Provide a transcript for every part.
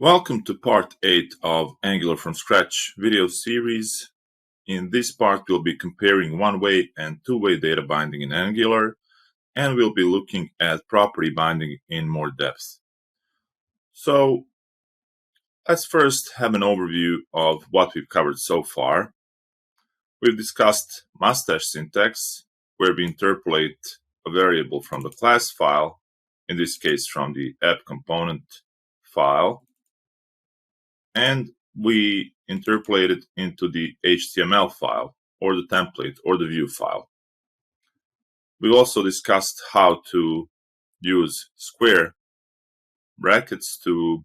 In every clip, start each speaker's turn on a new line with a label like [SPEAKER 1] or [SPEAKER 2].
[SPEAKER 1] Welcome to part 8 of Angular from Scratch video series. In this part, we'll be comparing one-way and two-way data binding in Angular, and we'll be looking at property binding in more depth. So let's first have an overview of what we've covered so far. We've discussed mustache syntax, where we interpolate a variable from the class file, in this case from the app component file, and we interpolate it into the HTML file, or the template, or the view file. We also discussed how to use square brackets to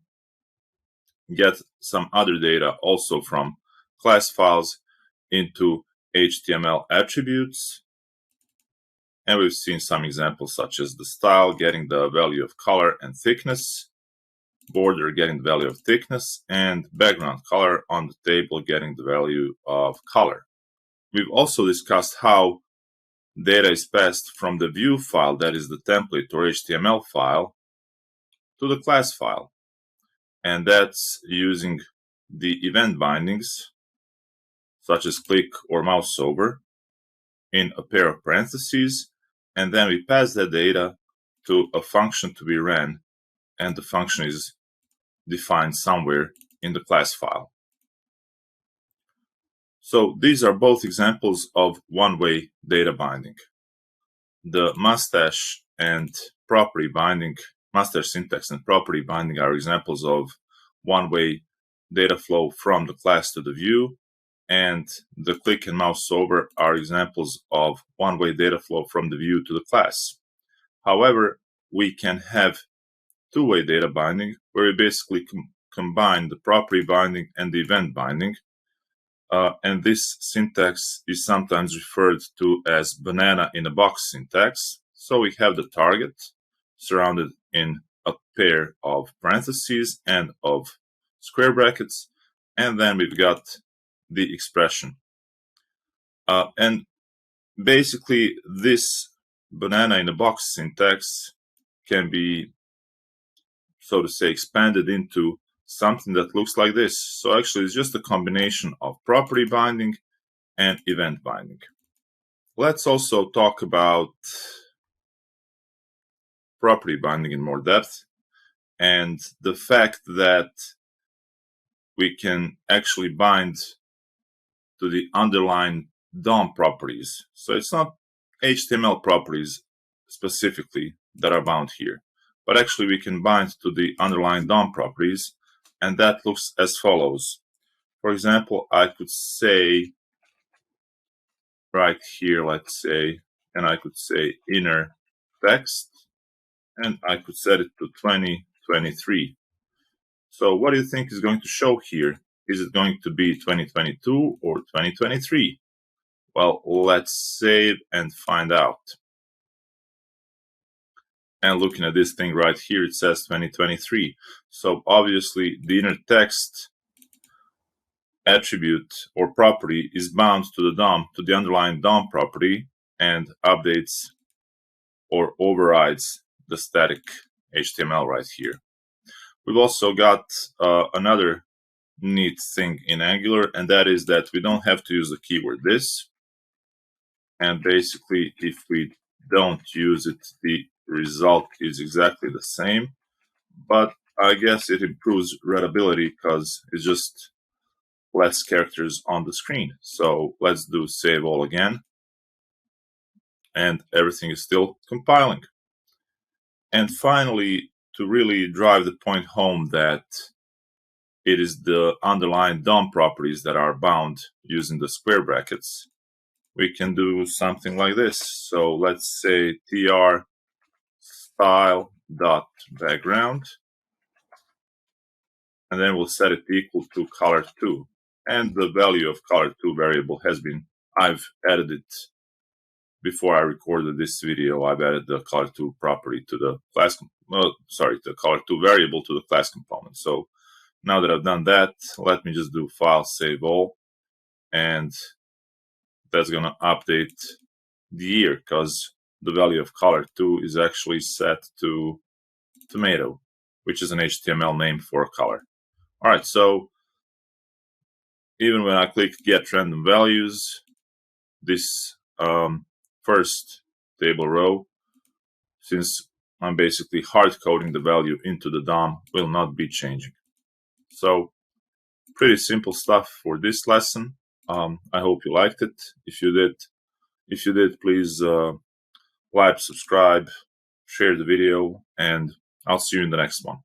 [SPEAKER 1] get some other data also from class files into HTML attributes. And we've seen some examples such as the style getting the value of color and thickness, border getting the value of thickness, and background color on the table getting the value of color. We've also discussed how data is passed from the view file, that is the template or HTML file, to the class file. And that's using the event bindings, such as click or mouse over, in a pair of parentheses, and then we pass that data to a function to be ran, and the function is defined somewhere in the class file. So these are both examples of one-way data binding. The mustache and property binding, mustache syntax and property binding are examples of one-way data flow from the class to the view, and the click and mouse over are examples of one-way data flow from the view to the class. However, we can have two-way data binding, where we basically combine the property binding and the event binding. And this syntax is sometimes referred to as banana in a box syntax. So we have the target surrounded in a pair of parentheses and of square brackets, and then we've got the expression. And basically, this banana in a box syntax can be, so to say, expanded into something that looks like this. So actually, it's just a combination of property binding and event binding. Let's also talk about property binding in more depth, and the fact that we can actually bind to the underlying DOM properties. So it's not HTML properties specifically that are bound here, but actually we can bind to the underlying DOM properties, and that looks as follows. For example, I could say right here, let's say, and I could say inner text, and I could set it to 2023. So what do you think is going to show here? Is it going to be 2022 or 2023? Well, let's save and find out. And looking at this thing right here, it says 2023. So obviously the inner text attribute or property is bound to the DOM, to the underlying DOM property, and updates or overrides the static HTML right here. We've also got another neat thing in Angular, and that is that we don't have to use the keyword this. And basically, if we don't use it, the result is exactly the same. But I guess it improves readability because it's just less characters on the screen. So let's do save all again. And everything is still compiling. And finally, to really drive the point home that it is the underlying DOM properties that are bound using the square brackets, we can do something like this. So let's say tr style.background, and then we'll set it equal to color2. And the value of color2 variable has been, I've added it before I recorded this video. I've added the color2 property to the class, the color2 variable to the class component. So now that I've done that, let me just do file save all, and that's going to update the year because the value of color2 is actually set to tomato, which is an HTML name for a color. All right, so even when I click Get Random Values, this first table row, since I'm basically hard coding the value into the DOM, will not be changing. So pretty simple stuff for this lesson. I hope you liked it. If you did, please like, subscribe, share the video, and I'll see you in the next one.